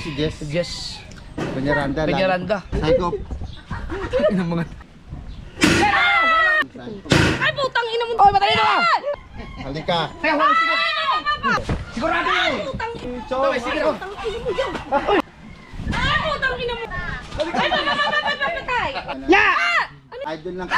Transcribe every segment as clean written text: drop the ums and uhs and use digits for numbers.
si Jess. Jess Peñaranda. Peñaranda. Psycho. Inang mga... Ay, putang ina mo. Oh, matay na ka! Halika. Teka, wala, sige. Sigurado mo. Putang ina mo. Okay, sige ko. Putang ina mo yan. Ay, putang ina mo. Ay, papapapapapatay. Ya! Idol lang.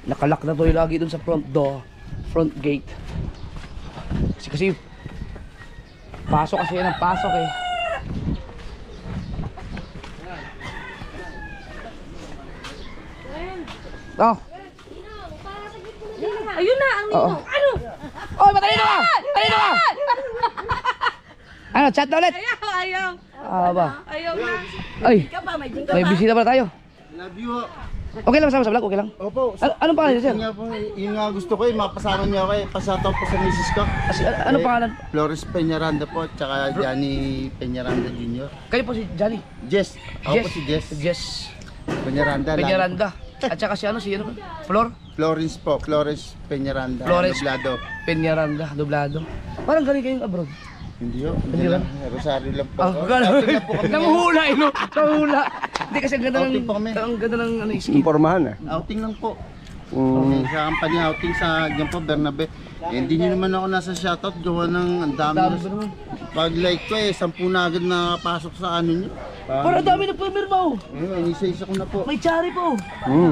Nakalak na to yung lagi dun sa front door, front gate. Kasi pasok kasi yan ang pasok eh. Oh. Ayun na, ang Oo. nino. Ano? Oh, matay na ka! Matay na ka! Ano, chat na ulit? Ayaw. Ah, ba? Ayaw na. Ay, Ka ba? May jingle may ba? bisita pala tayo. Love you. Okay lang, sama sa vlog, okay lang. Opo. Anong pangalan niya, sir? Yun nga po, yun nga gusto ko eh, mapasama niyo ako eh. Pasataw po sa misis ko. Anong pangalan? Flores Peñaranda po, tsaka Johnny Peñaranda Jr. Kayo po si Johnny. Jess. Ako po si Jess. Jess Peñaranda. Peñaranda. At saka si ano, Flor? Florence po, Flores Peñaranda. Flores. Nublado. Peñaranda, doblado. Parang galing kayong abroad. Hindi yun. Hindi Hindi ba? lang. Rosario lang po. Ah, Outing lang po kami. nanguhula eh, no? Nanguhula. Hindi kasi ang ganda ng, Outing po kami. ang ganda ng ano, skate. Pormahan eh. Outing lang po. Okay, sa company outing sa dyan po, Bernabe. Eh, hindi nyo naman ako nasa shoutout. Gawa ng ang dami. Dami ba naman? Pag like ko eh, 10 na agad nakapasok sa ano nyo. Para dami na pumirma oh. Isa-isa ko na po. May tsari po.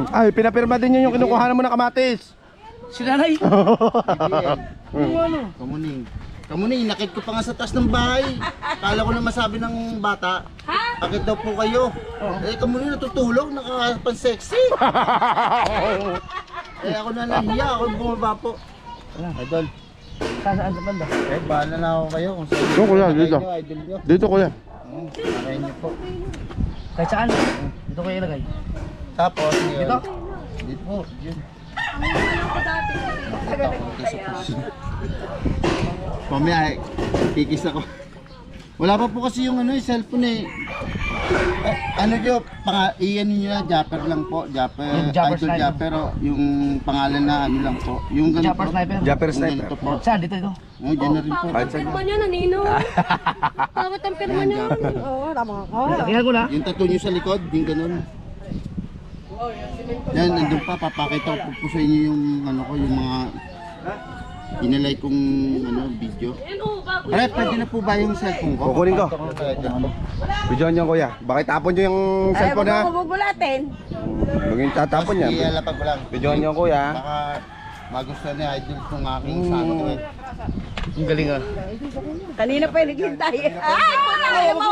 Ay, pinapirma din yun yung kinukuhanan mo ng kamatis. Si nanay. BBL. Yung ano? Kamuning. Kamuning, nakit ko pa nga sa taas ng bahay. Kala ko na masabi ng bata. Akit daw po kayo. Eh, kamuning natutulog, nakapan-sexy. Eh, ako na nahiya, ako yung bumaba po. Idol. Saan sa banda? Eh, bahala na ako kayo kung saan. Doon, kuya, dito. Idol nyo. Dito kuya. Nakain nyo po. Kahit saan? Dito kayo ilagay. Tapos, yun. Dito? Dito po, yun. Mamaya, kikis ako. Wala pa po kasi yung ano, yung cellphone eh. Ano nyo, iyan nyo na, Japper lang po. Japper, Yung Japper Idol Sniper. Japper, yung pangalan na ano lang po. Yung ganito. Japper Sniper. Japper Yung sniper. ganito po. Saan? Dito, dito. Oh, dyan na rin po. Ang pirma niya, nanino. Tawat ang pirma niya. Oo, tama ka. Lakihan ko na. Yung tattoo nyo sa likod, yung ganun. Yan, nandun pa, papakita ko po sa inyo yung ano ko, yung mga inalay kong ano, video. Ano, bago Pare, pwede na po ba yung cellphone ko? Kukunin ko. Papakita kaya dyan. Bidyoan niyo kuya. Bakit tapon niyo yung cellphone na? bubulatin. Maging tatapon niya. Ialapag ko lang. Bidyoan niyo kuya. Baka magustuhan ni Idol kung aking sano ko eh. Ang galing ah. Kanina pa yung naghintay. Ay, putang ina mo.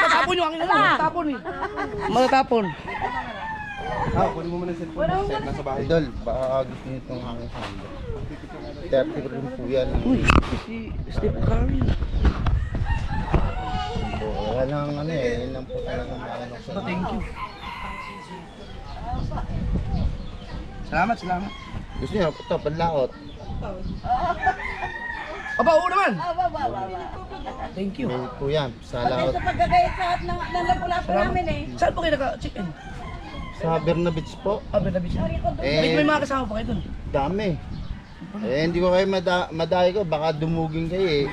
Tapon yung akin na. Tapon eh. Matatapon. Kunin mo muna yung cellphone. Set na sa bahay. Idol, baka gusto niyo itong aking sando. 30 rin po yan. Uy, si Steve Curry. Wala lang ano eh, yun lang po talaga ano sa Thank you. Salamat, salamat. Gusto niyo, ito, panlaot. Aba, oo naman. Thank you. May po yan, sa laot. Pagkagayat lahat ng lapu-lapu namin eh. Saan po kayo naka-check-in? Sa Bernabich po, Ah, Bernabich. May mga kasama pa kayo dun. dami. Eh, hindi ko kayo madaya ko, baka dumugin kayo eh.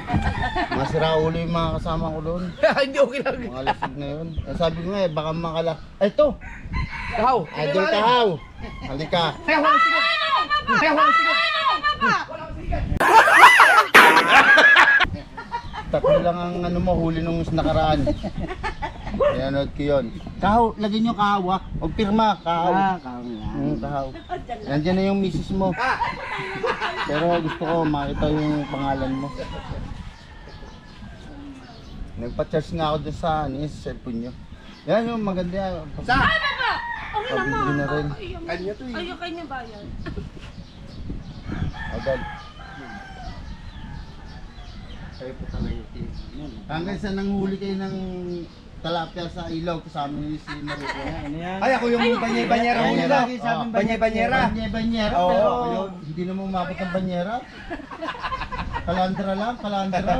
Masira ulo yung mga kasama ko doon. Hindi okay lang. Mga lasig na yun. Ang sabi ko nga eh, baka makala... Ay, ito! Kahaw. Idol Kahaw! Halika! Kaya walang sigaw. Kaya walang sigaw. Tatlo lang ang ano mo, huli nung nakaraan. Pinanood ko yun. Kahaw, lagyan nyo kahaw ha. Huwag pirma, kahaw. Kahaw Kahaw. Nandiyan na yung misis mo. Pero gusto ko makita yung pangalan mo. Nagpa-charge nga ako dun sa cellphone nyo. Yan yung maganda yan. Sa? Okay Pabili naman. na rin. Kanya to eh. Ayaw kanya bayan. Agad. Kayo po talaga yung Hanggang sa nanghuli kayo ng talapia sa ilaw kasama ni si Maruko. Ay, ako yung banyera mo nila. Banyera. Banyera, Oo, pero ako yun. hindi naman umabot ng banyera. Kalandra lang, kalandra.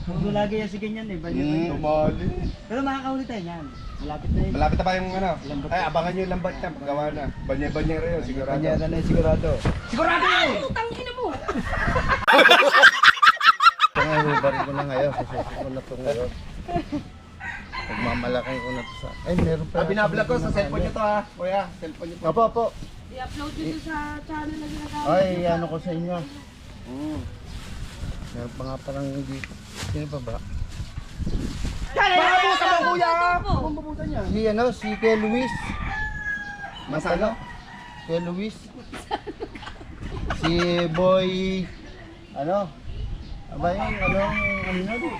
Huwag lagi yan si ganyan eh. Tumali. Pero makakahuli tayo yan. Malapit na yun. Malapit na ba yung ano? Ay, abangan nyo yung lambat niya. Paggawa na. Banyera yun, sigurado. Banyera na yun, sigurado. Putang ina mo! Pangahubarin ko na ngayon, sususin ko na ito ngayon. Pagmamalaki ko na ito sa... Ay, meron pa. Binablog ko sa cellphone nyo to ha. Kuya, cellphone nyo to. Opo, opo. I-upload dito sa channel na ginagamit. Ay, ano ko sa inyo. Meron pa nga parang hindi... Sino pa ba? Babuta mo, kuya! Si ano, si Kuya Luis. Masalo? Kuya Luis. Si Boy... Ano? Aba yun, ano yun?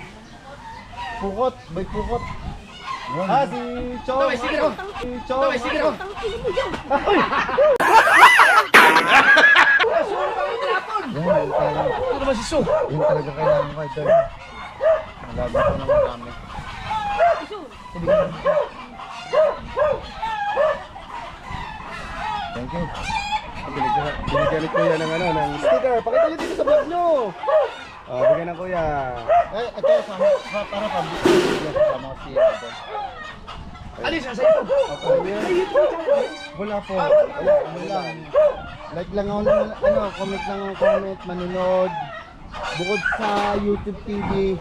Pukot, Boy Pukot. Yun. Ah, si Chong. Si Chong. Putang ina mo yun! Yan, Ito naman si Su. yun talaga kailangan ko ito. Malabi ko ng marami. Thank you. Binigyan ni Kuya ng ano, ng sticker. Pakita nyo dito sa vlog nyo. Bigyan ng Kuya. Eh, ito, para pabigyan sama ko si Ate. Alis, nasa ito. Wala po. Ano lang. Like lang ako ng ano, comment lang ako, comment, manunod. Bukod sa YouTube TV,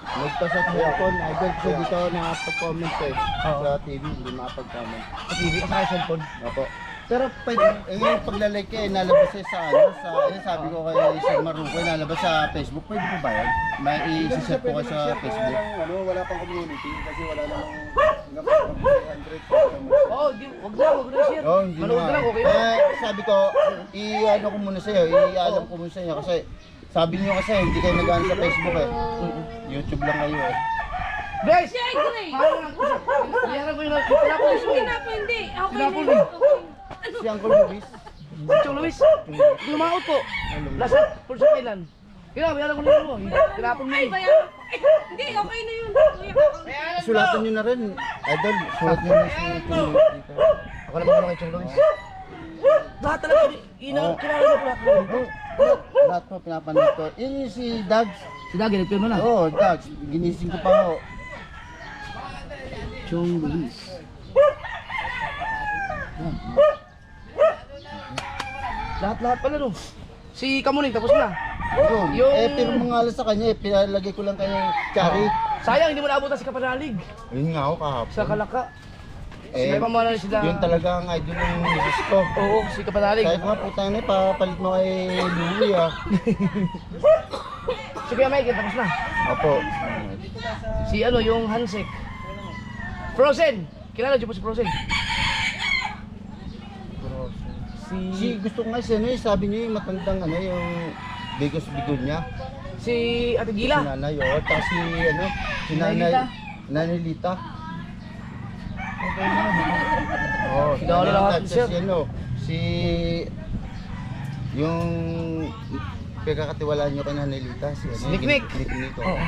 nagpa sa cellphone, idol ko dito nakapag-comment eh. Sa TV, hindi makapag-comment. Sa TV, sa cellphone. Opo. Pero pwede, yung paglalike eh, nalabas eh sa ano, sabi ko kay Sir Maruko, nalabas sa Facebook, pwede po ba yan? May i-set po kayo sa Facebook. Ano, wala pang community kasi wala namang hanggang 300 Oo, wag na share. Oh, hindi Manood na lang, okay na. Eh, sabi ko, i-ano ko muna sa'yo, i-alam ko muna sa'yo kasi sabi niyo kasi hindi kayo nag-ano sa Facebook eh. YouTube lang kayo eh. Guys! Si Gray! Iyaran ko yung pinapulis mo. Hindi na po, hindi. Okay na Pinapuli. yun. Okay. Si Uncle Luis. Chong Luis, lumaot po. Lasa, Pulsa Kailan. Kaya, iyaran ko lang mo. Tinapon mo Ay, eh. bayan. Hindi, okay na yun. Kuya, Sulatan niyo na rin. Idol, sulat niyo na si Uncle Luis dito. Ako na ba kay Chong Luis? Lahat talaga, kilala mo po lahat. Lahat po pinapanood ko. Yun yung si Dags. Si Dagi, nagpirma na. Oo, Dags. Ginising ko pa ako. Chong Luis. Lahat pala no. Si Kamuning tapos na. Yun. Yung- Eh, pero mga alas sa kanya, pinalagay ko lang kay Chari. Sayang, hindi mo naabutan si Kapanalig. Yun nga ako kahapon. Sa Kalaka. Eh, May pamana sila. yun talaga ang idol ng misis ko. Oo, si Kapanalig. Kahit nga putang na, papalit mo kay Louie ah. Si Kuya Michael tapos na. Opo. Si ano, yung Hansek. Frozen. Kilala niyo po si Frozen? Si gusto ko nga siya, ano, sabi niyo yung matandang ano, yung bigos bigon niya. Si Ate Si Gila. nanay, oh. Tapos si ano, si Nanay nanay, Lita. nanay Lita. Okay na. Oh, si Dahil nanay lahat, Lita, sir. si ano, si yung pagkakatiwalaan niyo kay nanay Lita, si ano, Niknik. Niknik. Oo.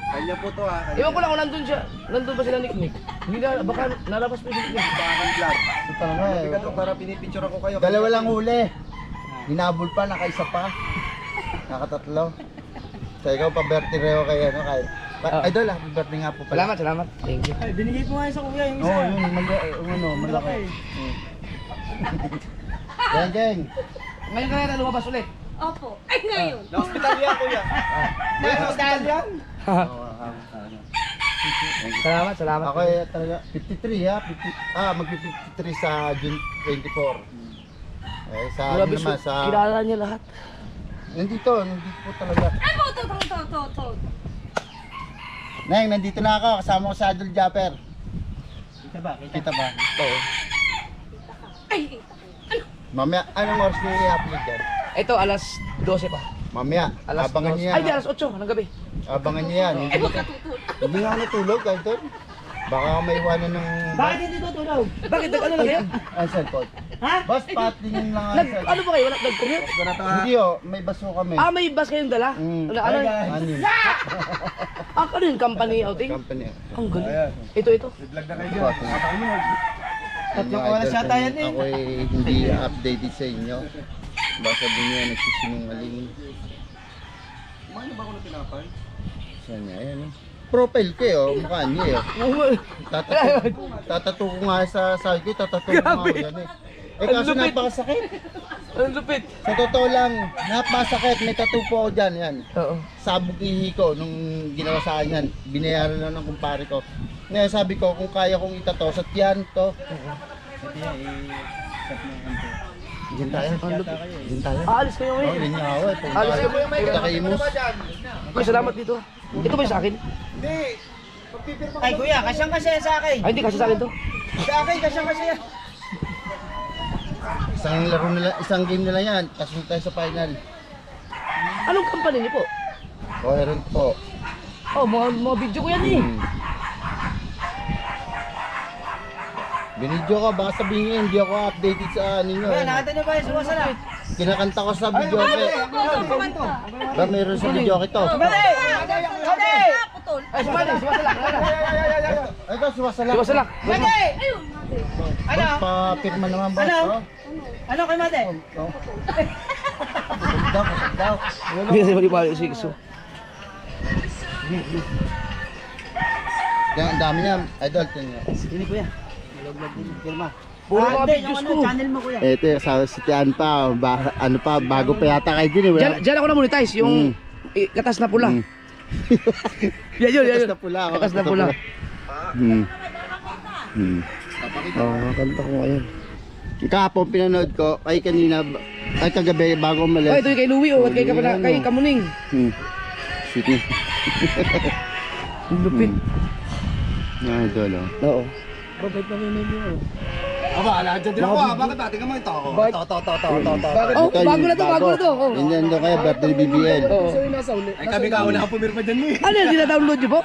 Kanya po to ha. Ewan ko lang kung nandun siya. Nandun ba sila Niknik? Hindi na, baka nalabas pa si Niknik. Bakang vlog. Ito talaga Bigat eh. to para pinipicture ako kayo. Dalawa lang huli. Hinabol pa, nakaisa pa. Nakatatlo. So ikaw pa birthday reo kay ano kay Idol, happy birthday nga po pala. Salamat. Thank you. Ay, binigay ko nga sa kuya yung Oo, isa. yun, malaki. Geng, geng. Ngayon ka na lumabas ulit. Opo. Ay, ngayon. Na-hospital yan, Kuya. Na-hospital yan. Salamat. Ako eh, talaga 53 ha, magpi-53 sa June 24. Eh sa ano Grabe, naman sa kilala niya lahat. nandito po talaga. Ay, mo, to. Neng, nandito na ako, kasama ko sa Idol Japper. Kita ba? Kita ba? Oo. Ay, Mamaya, anong oras niyo i-upload yan? Ito, alas 12 pa. Mamaya, abangan niyo yan. Ay, di, alas 8 ng gabi. Abangan niyo yan. ay, huwag natutulog. Hindi nga natulog, Idol. Baka may iwanan ng... Bakit hindi tutulog? Bakit nag-ano na kayo? Ang cellphone. Ha? Boss, patingin lang ang Nag, cellphone. ano ba kayo? Nag-commute? Hindi oh, may baso kami. Ah, may bus kayong dala? Mm. Ano? Ano? Ano yun? Ano yun? Company outing? Company. Ang galing. Ito. Vlog na kayo Ito, dyan. Tatlong oras yata yan eh. Ako hindi updated sa inyo. Baka sabihin niya, nagsisinungaling. Kumain na ba ako ng tinapay? Saan niya? Ayan eh. Profile ko eh, oh. Mukha niya eh. Tatato ko nga sa side ko, tatato ko nga ako yan eh. Eh Ang kaso lupit. napakasakit. Ang lupit. Sa totoo lang, napakasakit. May tattoo po ako dyan, yan. Oo. Sabog ihi ko nung ginawa sa akin yan. Binayaran lang ng kumpare ko. Ngayon sabi ko, kung kaya kong itato sa tiyan to. Hindi yan, i-stop mo yung kanto. Diyan tayo. Diyan tayo. Aalis kayo Oh, ngayon. yun nga ako eh. Alis kayo ngayon. Punta kay Imus. Uy, salamat dito. Ito ba yung sa akin? Ay kuya, kasyang kasya sa akin. Ay, hindi kasi sa akin to. Sa akin, kasyang kasya. Isang laro nila, isang game nila yan. Tapos tayo sa final. Anong company niyo po? Coherent po. Oh, mga video ko yan eh. Binidyo ka, baka sabihin niyo, hindi ako updated sa ano nyo. Kuya, nakita niyo ba yung sumasala? Kinakanta ko sa video ko. Ba, meron sa video ko ito. Mali! Mali! Putol. Ay, sumasalak. Ito, sumasalak. Sumasalak. Mali! Ano? Boss, pa-pirma naman boss. Ano? Oh. Ano kay Mate? Oh. Busog daw, busog daw. Hindi kasi mali si Ikso. Kaya ang dami niya, idol. Tingnan. Hindi kuya. Malog-log din. Firma. Puro mga Hindi, videos yung ko. channel mo kuya. Ito, sa sitian pa, ano pa, bago pa yata kayo din. Diyan ako na-monetize, yung katas na pula. Yan yun. Katas na pula. Katas na pula. Oh, kanta ko ngayon. Kahapon pinanood ko, ay kanina, ay kagabi bago umalis. Ay, ito yung kay Louie at kay Kamuning. City. Ang lupit. Idol, oh. Oo. Aba, ala, dyan din ako ah. Bakit dati ka mo ito ako? Oh, bago na to. Oh. Ganyan doon kayo, birthday BBL. Oo. Ay, kami ka una ka pumirma dyan mo eh. Ano yun, dina-download niyo po?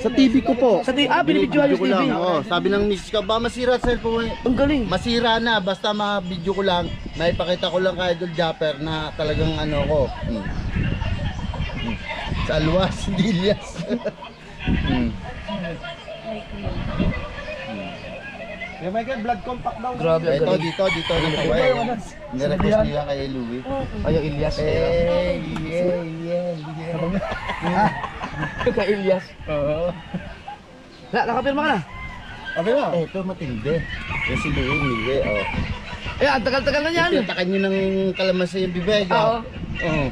Sa TV ko po. Binibidyohan Binibidyo yung ko TV. lang, oo. Sabi ng misis ko, ba masira sa cellphone. Ang galing. Masira na, basta ma-video ko lang, naipakita ko lang kay Idol Japper na talagang ano ko. Sa Alwas, Dilyas. Yung Michael, blood compact daw. Grabe, ang Ito, galing. dito na pa ba? Nirequest nila kay Louie. Ay, yung Ilyas. Kay Ilyas. Oo. Nakapirma ka na? Okay na. Ito matindi. Kasi Louie, hindi oh. Eh, ang tagal-tagal na yan. Tinatakan nyo ng kalamansi yung bibig. Oo. Oo.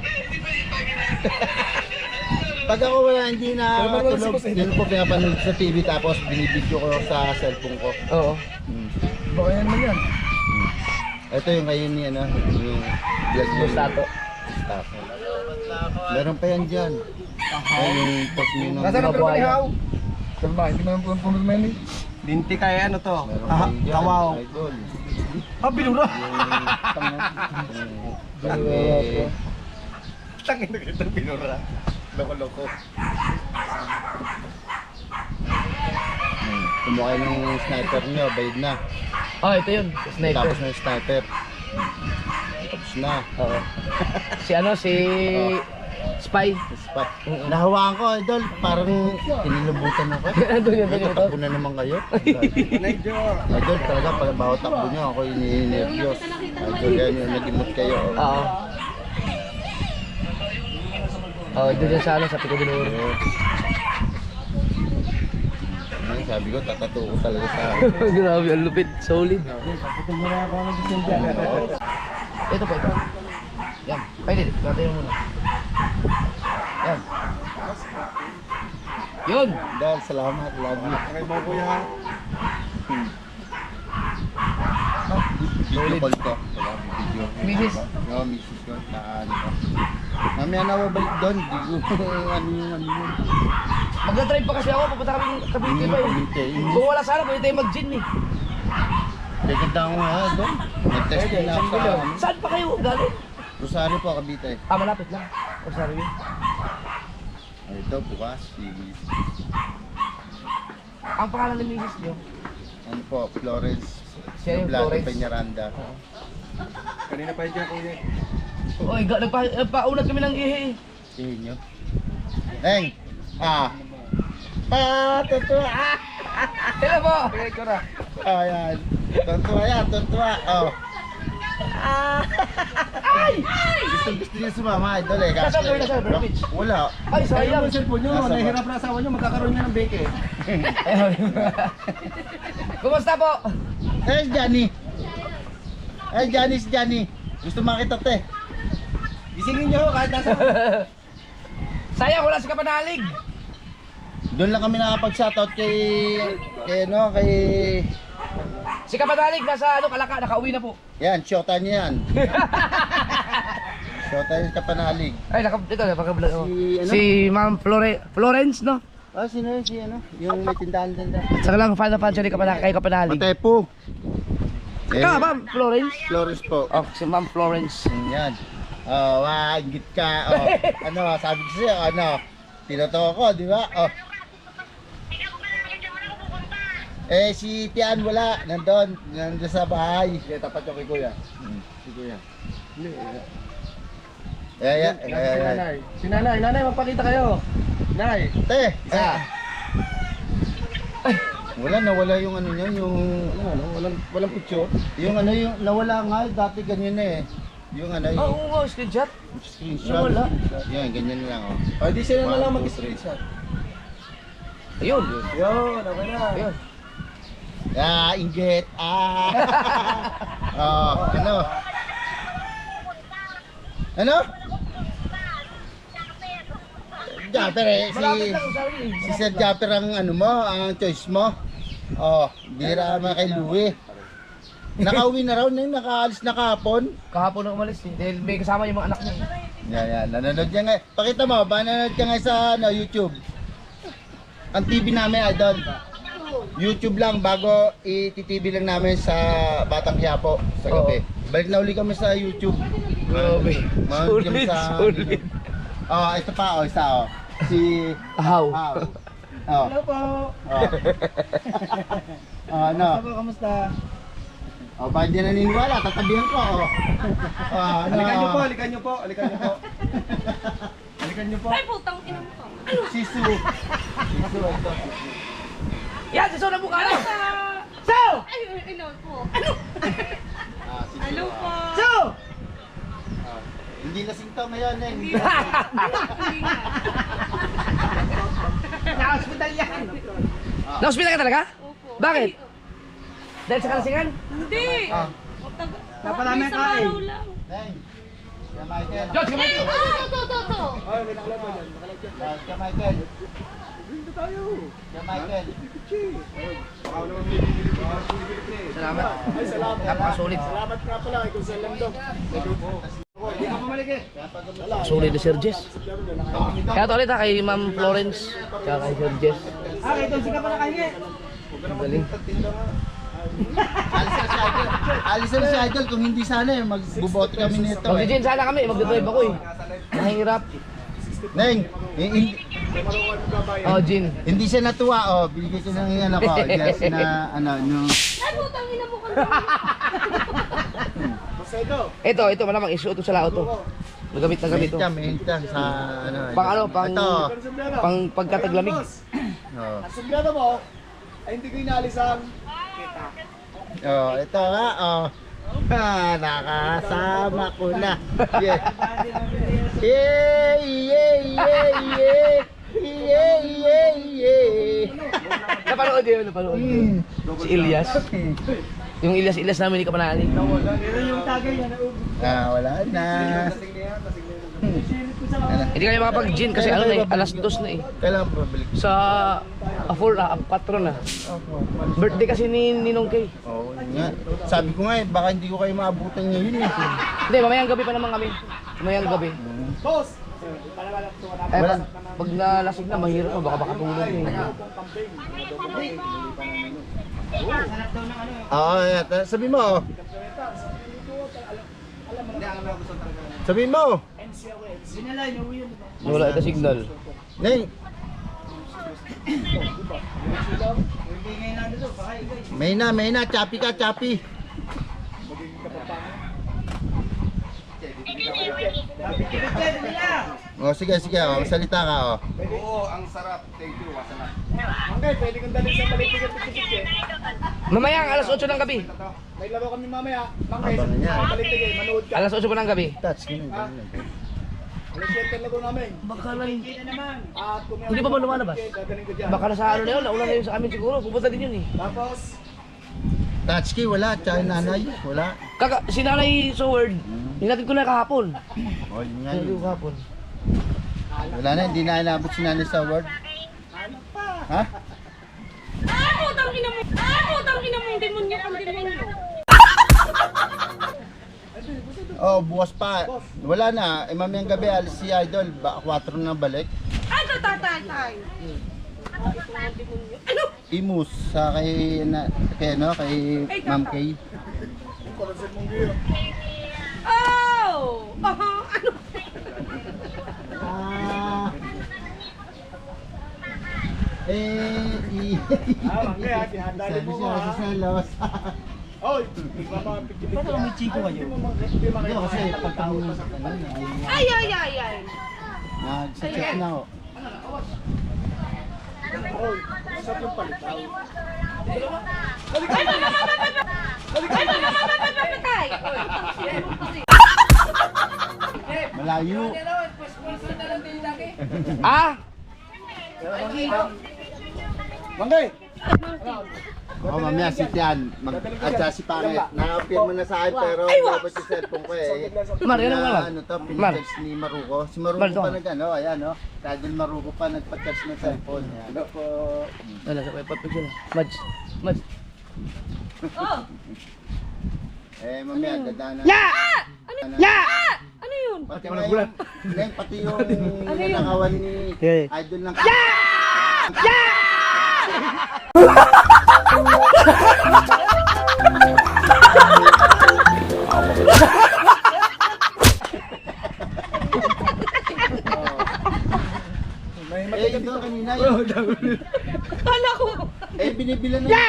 Pag ako wala, hindi na matulog. Yun po pinapanood sa TV tapos binibidyo ko sa cellphone ko. Oo. Baka yan man yan. Ito yung ngayon ni ano, yung vlog yung Stato. Stato. Meron pa yan dyan. Ayan yung post nyo ng Nasaan ang buhay. pirma ni Sabi ba, hindi mo yung pumirma yun eh. Dinti kaya ano to? Meron pa yan dyan. Kawaw. Idol. Ah, binura. Grabe. Tangin na kita binura. Loko-loko. Kumuha kayo ng sniper nyo, bayad na. Oh, ito yun. Sniper. Tapos na yung sniper. Tapos na. Oo. Si ano, si Spy. Spot. Nahawaan ko, idol. Parang tinilubutan ako. Nandun yun, Ay, ito. tatakbo na naman kayo. Medyo. Idol, talaga, pag bawat takbo nyo, ako ini-nervyos. Idol, yan yung nag-imot kayo. Oo. Oh, doon yan sa ano, sa Pico de Oro. Ay, sabi ko, tatato ko talaga sa... Grabe, ang lupit. Solid. Kapatid mo na ako ng December. Ito po, ito. Yan. Pwede, natin mo muna. Yan. Yun. Idol, salamat. Love you. Okay mo kuya ha? Video call ko. Video. Misis. Oo, misis ko. Ano ko. Mamaya na babalik doon. Di ko ano yun. Magdadrive pa kasi ako, pupunta kami Cavite pa eh. Kung wala sana, pwede tayo mag-gin eh. Gaganda ko nga doon. Nag-testing na ako sa Saan pa kayo galing? Rosario po, Cavite. Ah, malapit lang. O, sorry. Ito, bukas. Ang pangalan ng misis nyo? Ano po, Florence. Siya yung Doblado Florence. Peñaranda. Kanina pa yun dyan kuya. Oy, nagpaunat kami ng ihi. Sihin nyo. Neng! Totoo! Kaya po! Ayan. Tuntua yan, tuntua. Gusto niya sumama, idol eh. Nasaan kayo, nasaan, Brad Pitch? Wala. Ay, Sayang sayang. yung cellphone nyo, Nasa nahihirap na asawa nyo, magkakaroon niya ng beke. Kumusta po? Johnny. Si Johnny. Gusto makita te. Gisingin nyo kahit nasa. Sayang, wala si Kapanalig. Doon lang kami nakapag-shoutout kay Si Kapanalig nasa Kalaka, nakauwi na po. yan, shota niya yan. Shota niya sa Panalig. Ay, ito, napaka-vlog. Si Ma'am Florence, no? Sino yun? Si yung may tindahan. Saka lang fan na fan siya kay Kapanalig. Matepo. Ma'am Florence. Flores po. Oh, si Ma'am Florence. Yan. Wagit ka. Sabi ko sa'yo, tinoto ko, di ba? Si Tian wala, nandun sa bahay. Kaya tapat yung kay kuya. Si kuya. Hindi. Si nanay. Nanay, magpakita kayo. Nay. Te, nawala yung ano niya, yung Walang picture. yung nawala nga, dati ganyan eh. Yung yung Screenshot. screenshot. Nawala. Yan, ganyan lang O, di sila na lang mag-screenshot. Ayun. Yun, okay na. Ayun. Inggit. Ano? Japper si Sir Japper ang ang choice mo. Bira naman kay Louie. Nakauwi na raw, nakaalis na kahapon. Kahapon na umalis eh. Dahil may kasama yung mga anak niya. Yan, nanonood niya nga. Pakita mo, nanonood ka nga sa YouTube. Ang TV namin, idol. YouTube lang, bago i-TV lang namin sa Batang Quiapo sa gabi. Balik na uli kami sa YouTube. Grabe. Manood kami Sulit. Ito pa, isa. Si How? Hello po. Ano? Kamusta? Bakit di naniniwala? Tatabihan ko. Alikan nyo po. Alikan nyo po. Ay, putang ina mo ka. Si Su. Ito. Yan, si Sona mukha na! Ay, ano po? Ano? Si Ano po? Hindi lasing to ngayon eh. Hindi nga. Na-hospital yan! Na-hospital ka talaga? Opo. Bakit? Ay, Dahil sa kalasingan? hindi. Napadami May ka isang eh. araw lang. Neng. Kaya Michael. George, kamay ko! To. Kaya Michael. Kaya Michael. Salamat. Napakasulit. Salamat nga pala kung sa Landong. Sulit ni Sir Jess. Kaya ito ulit kay Ma'am Florence. Kaya kay Sir Jess. Ito sika pa na kahingi. Ang galing. Alis na si Idol kung hindi sana magbuboto kami nito eh. Mag-gin sana kami, magdadrive ako eh. Mahirap. Neng, Oh, Jin. hindi siya natuwa binigay ko ng yes na yung Ay, putang ina mo ka. Ito malamang isuot ko sa lao to. Nagamit na gamit to. may hintyan sa Pang pagkataglamig. Sumbrado mo, ay hindi ko inaalisan. Ito nga nakasama ko na. Napanood yun, Si Ilyas. Yung Ilyas namin, hindi ka panali. Pero yung tagay niya na Wala na. Hindi kayo makapag-gin kasi ano na eh, alas 2 na eh. Kailangan pabalik. Sa 4 na. Birthday kasi ni Ninong Kay. Nga. Sabi ko nga baka hindi ko kayo maabutan ngayon eh. Hindi, mamayang gabi pa naman kami. Mamayang gabi. boss! Pag nalasig na, mahirap na, baka tulog na eh. Sabi mo. Sabi mo. Wala ito signal. Neng. May na, choppy ka, choppy. Oh, sige, oh, salita ka, oh. Oo, ang sarap. Thank you. Masarap. Mangay, pwede kong dalhin sa Balitigay. Mamaya, alas 8 ng gabi. May laro kami mamaya. Mangay, Abangan niya. sa Balitigay. Manood ka. Alas 8 po ng gabi. Touch, ganun. Alas 7 laro namin. Baka na yun. At kung Hindi pa ba lumalabas? Dadaling ko dyan. Baka na sa ano na yun, nauna na yun sa amin siguro. Pupunta din yun eh. Tapos, Touch key, wala. Tsaka yung nanay, wala. Si Nanay Sword, hinatid ko na kahapon. Oh, yun nga Hinatid yun. ko kahapon. Wala na, hindi na inabot si nanay sa award. Ha? Putang ina mo! Putang ina mo! Demonyo kang demonyo! Oh, bukas pa. Wala na. Mamayang gabi, alis si Idol. 4 na balik. Ay, tatay! Ano? Imus sa kay Ma'am Kay. Oh! Ano? Ah. Mangay ha, tinandali mo siya ha. sa selos. Oy, mapapicture. Paano may chiko kayo? Hindi Hindi kasi pag kami Ay! nag-check na ako. Oy, saan yung palitaw? Patay! Malayo. Ah! Mangay! Oh, mamaya si Tian, mag-adjust si Pangit. Na-appear mo na sa akin pero dapat yung cellphone ko eh. Mar, yan ang Na, wala. ano to, pinitext ni Maruko. Si Maruko Mar, pa to. nag-ano, ayan o. Kagil Maruko pa nagpa-charge ng cellphone. Ano po? Wala, sa pagpapicture na. Mads. Oh! Eh, mamaya, dadaanan. Ano yun? Pati yung nanakawan ni Idol ng Eh, ito kanina yun. Kala ko! Eh, binibilan na yung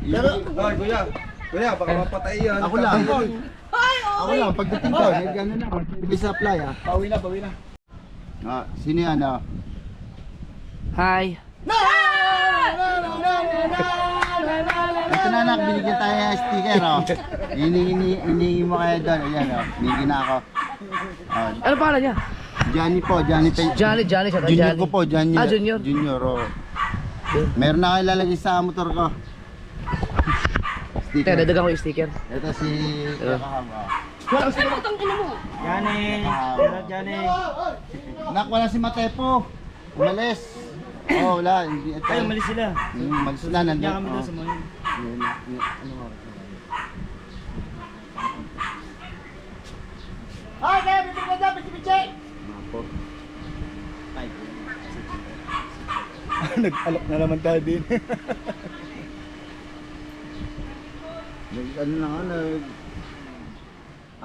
Pero, Kuya, baka mapatay yan. ako lang. Ay, Ako lang, pagdating ko, gano'n na. Bilis sa apply ah. Bawi na. Ah, sino yan ah? Hi. Ito na anak, binigyan tayo ng sticker oh. Hiningi mo kaya doon. Ayan oh, binigyan na ako. Oh, Ano pangalan niya? Johnny po, Johnny Pen. Johnny siya. Junior ko po, Johnny. Ah, Junior. Junior oh. Meron na kayo lalagay sa motor ko. Teka, Sticker. dadagan ko yung sticker. Ito si Kakaham oh. Ay, putang ina mo! Nak, wala si Matepo. Umalis. Oh, wala. Hindi, ito. Ay, umalis sila. Umalis na, nandun. Kaya kami doon sa mga yun. Ano oras na? Ay, kaya bibig na dyan, pichi-pichi! Apo. Nag-alok na naman tayo din. Ano na ako,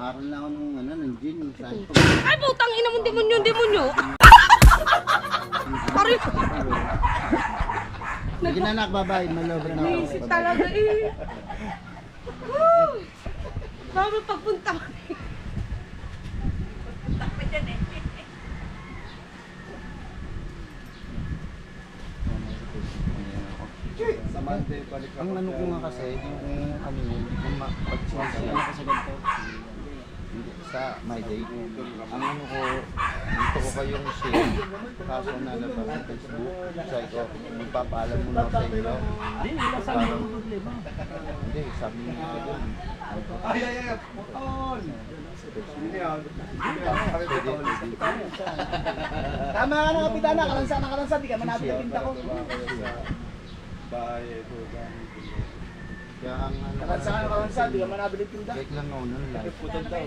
aral na ako ng gin. Ay, putang ina mo! Demonyo! Pari! Sige na anak, bye-bye. Malobra na ako. Naisip talaga eh! Woo! Sabi pagpunta ko eh. Punta pa dyan eh. Ang ano ko nga kasi, yung kanina, hindi ko mapag-share kasi ganito. Hindi, sa my day. Ang ano ko, dito ko kayong share. Kaso nalabas sa Facebook. Sabi ko, magpapaalam muna ako sa inyo. Hindi, sabi niya ka doon. Ay, putol! Tama ka na, kapitana. Kalansa, di ka manabi ang pinta ko. Kaya ang ano, Kalansa, di ka manabi ang pinta. Check lang ako nun live. Putol daw.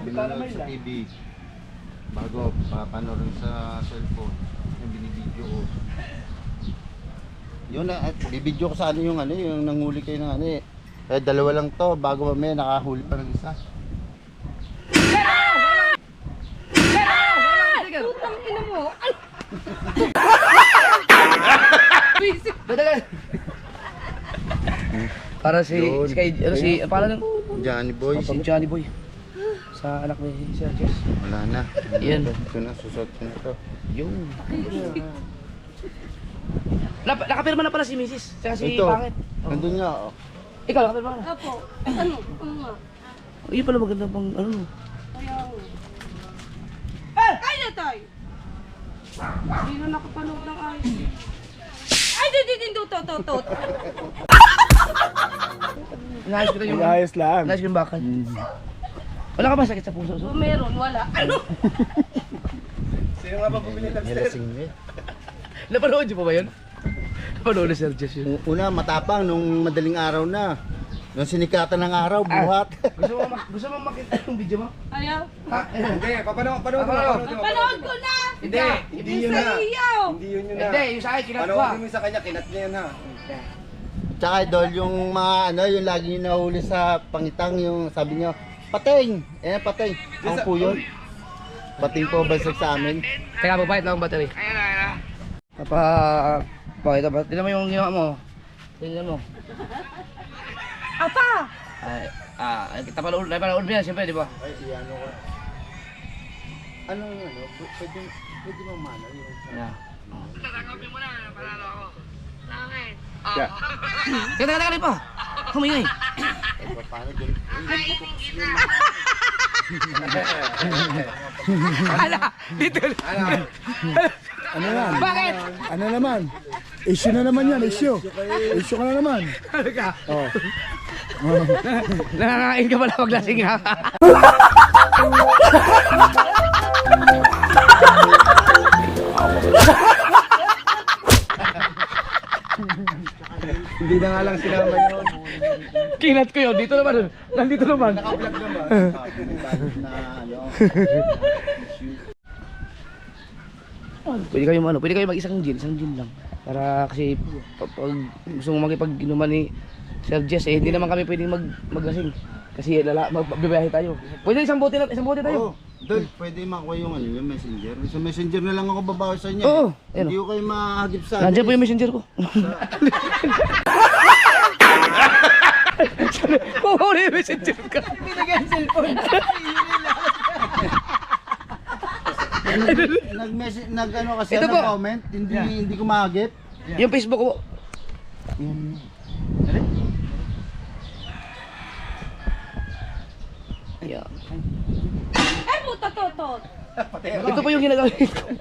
Binanood sa TV. Bago, papanorin sa cellphone. Yung binibidyo ko. Yun na, at bibidyo ko sa ano yung nanghuli kayo ng ano eh. Eh, dalawa lang to, bago mamaya nakahuli pa ng isa. sticker. Putang ina mo. Ano? Visit. Dadagan. Para si, Yun. si paano nang? Johnny Boy. Si Johnny Boy. Sa anak ni Sir Jess. Wala na. Yan. Ito na, susot ko na to. Yung. Nakapirma na pala si Mrs. Saka si Ito. Pangit. Nandun nga. Oh. Ikaw, nakapirma ka na. Apo. Ano? Ano nga? Yun pala maganda pang ano. Kaya nga. Ay, na tayo. Hindi na nakapanood ng ayos. Ay, di, to. Inayos ko na yung... Ayos lang. Inayos ko yung bakal. Wala ka ba sakit sa puso? Oh, meron, wala. Ano? Sino nga ba bumili ng Nilasing niya. Napanood niyo pa ba yun? Napanood ni Sir Jess yun. Una, matapang nung madaling araw na. Nung sinikatan ng araw, buhat. Gusto mo makita yung video mo? Ayaw. Hindi, papanood mo. Napanood ko na! Hindi. Hindi Yung yun sa na. iyaw. Hindi yun yun na. Hindi, yung sa akin, kinat ko. Panoodin mo sa kanya, kinat niya yun ha. Tsaka idol, yung mga ano, yung lagi nyo nahuli sa pangitang, yung sabi nyo, pating! Pating. Ang po yun. Pating po basag sa amin. Teka, babait lang ang battery. Bakit ba? Tignan mo yung ginawa mo. Tignan mo. Apa! Kita panood mo yan, siyempre, di ba? Ay, ano ko. Ano, pwede mo mana yun. Yeah. Yeah. Teka, rin pa. Humingay. Paano dun? Ala, dito. Ano yan? Bakit? Ano naman? Issue na naman yan, issue. Issue ka na naman. Ano ka? Oh. Nakakain ka pala pag lasing ha. Hindi na nga lang sinama yun. Kinat ko yun. Dito naman. Nandito naman. Naka-vlog naman. Na ano. Pwede kayo mag-isang gin lang. Para kasi pag gusto mo makipag-inuman ni Sir Jess hindi naman kami pwedeng maglasing. Kasi magbibiyahe tayo. Pwede isang bote tayo. Oo. Dol, pwede makuha yung ano, yung messenger. Sa messenger na lang ako babawi sa inyo. Oo. Ayun, Hindi ko kayo mahagip sa Nandiyan po yung messenger ko. Kuhuli yung messenger ko. Binigyan cellphone. Nag-ano kasi Ito po. comment, hindi ko mahagip. Yung Facebook ko. Yeah. Ay, puta, to. Ito po yung ginagamit ko.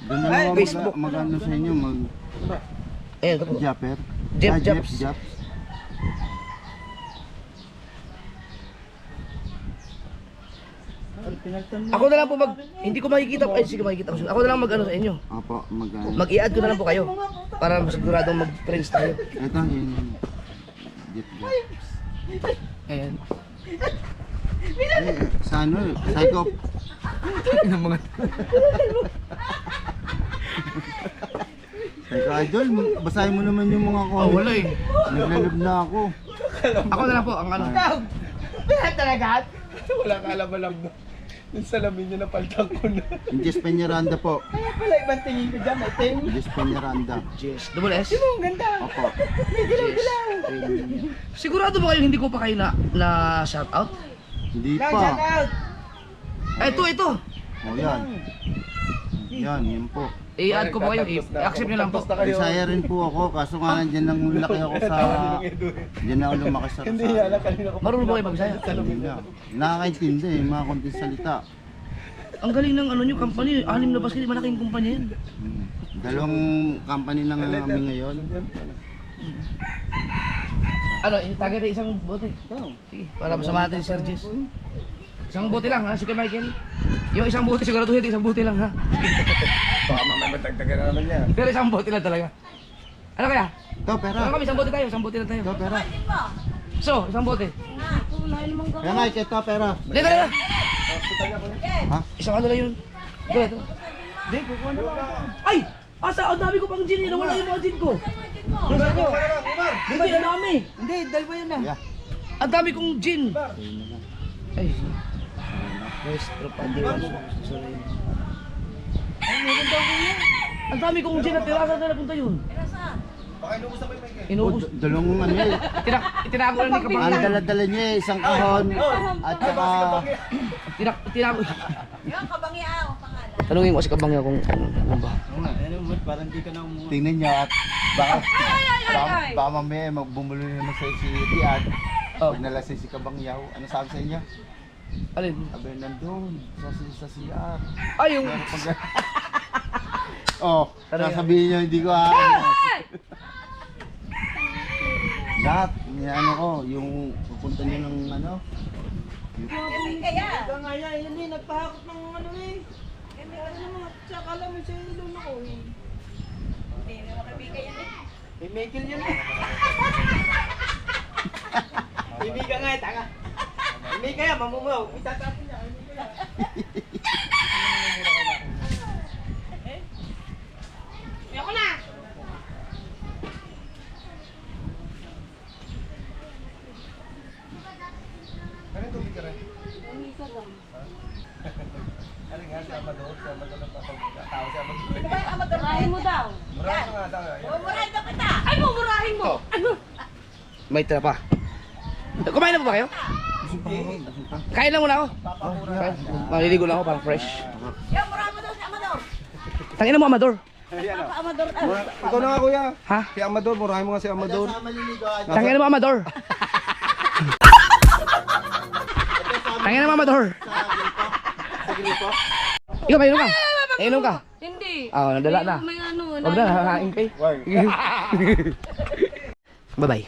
Doon na lang Facebook. mag-ano sa inyo, Ayan, ito po. mag-japper. Japs. Japs. Ako na lang po hindi ko makikita. Ay, sige makikita ko. Ako na lang mag-ano sa inyo. Opo, mag-ano. Mag-i-add ko na lang po kayo. Para masiguradong mag-friends tayo. Ito, yun. Japs. Ayan. Sa ano, psycho. Ng mga... Psycho idol, basahin mo naman yung mga comment. wala eh. Naglalab na ako. Ako na lang po ang ano. Talaga? Wala ka alam mo. Yung salamin niya napaltang ko na. Yung Jess Peñaranda po. Kaya pala ibang tingin ko dyan, may ting. Jess Peñaranda. Jess. Double S. Ang ganda. Opo. May dilaw-dilaw. Sigurado ba kayo hindi ko pa kayo na shout out? Hindi Shout pa. out. Ito. O yan. Yan po. I-add ko pa kayo. I-accept nyo lang po. Bisaya rin po ako, kaso nga nandiyan lang laki ako sa... Diyan na ako lumaki sa Hindi Rosario. yan, kanina ko. Marunong ba kayo magsaya? Hindi na. Nakakaintindi yung mga konting salita. Ang galing ng ano nyo, company. 6 na basket, malaking kumpanya yan. Dalawang company na nga kami ngayon. Ano, tagay tayo isang bote. Sige, para masama natin si Sir Jess. Isang bote lang ha, si Michael. Yung isang bote sigurado hindi, isang bote lang ha. Baka mamaya matagdagan na naman niya. Pero isang bote lang talaga. Ano kaya? Ito, pera. Ano kami, isang bote tayo, isang bote lang tayo. Ito, pera. So, isang bote. Kunain naman Kaya Mike, ito, pera. Dito. Ha? Isang ano lang yun. Ito. Hindi, kukuha na lang. Ay! Asa, ang dami ko pang gin eh. Nawala yung mga gin ko. Hindi, ang dami. Hindi, dalawa yun na. Yeah. Ang dami kong gin. Ay. Guys, tropa, hindi ako. maganda kuya. Ang dami kong gin na tira, saan na napunta yun? Baka inuubos na ba yung mic eh? Inubos. Dalawang ano eh. Itinago lang ni Ang Kabangya. dala-dala niya eh, isang kahon. At saka, Itinago. Yung kabangya ang pangalan. Tanungin mo si Kabangya kung ano ba. tingnan niyo at baka, ay. baka mamaya magbumulo naman sa si Tian. Oh. Pag nalasing si Kabangyaw, ano sabi sa inyo? Alin? Sabi nandun, sa CR. Ay, yung... Oh, sasabihin niyo, hindi ko lahat, ano ko, yung pupunta niyo ng ano. Kaya. nga yan eh, nagpahakot ng ano eh. Ano mga, tsaka alam mo siya yung ilong ako eh. Hindi mo makabigay yan eh. May Michael yan eh. Ibigan nga eh, tanga. May kaya, mamumuyaw. Itatapon niya. Ayoko na. Ano yung tubig ka rin? Ano nga, si Amador ng tao si Amador. Ano ba yung amadurahin mo daw? Mura ka nga daw. Mumurahin daw kita. Ay, mumurahin mo. Ano? May tira pa. Kumain na po ba kayo? Kain lang muna ako. Kain. Maliligo lang ako para fresh. Yung murahin mo daw si Amador. Tangina mo, Amador. Papa Amador. Ikaw na nga kuya. Ha? Si Amador, murahin mo nga si Amador. Sa maliligo. Tangina mo, Amador. Tangina mo, Amador. Ikaw, mainom ka. Mainom ka. Hindi. Ah, nadala na. May ano. Huwag na, hahain kayo. Bye-bye.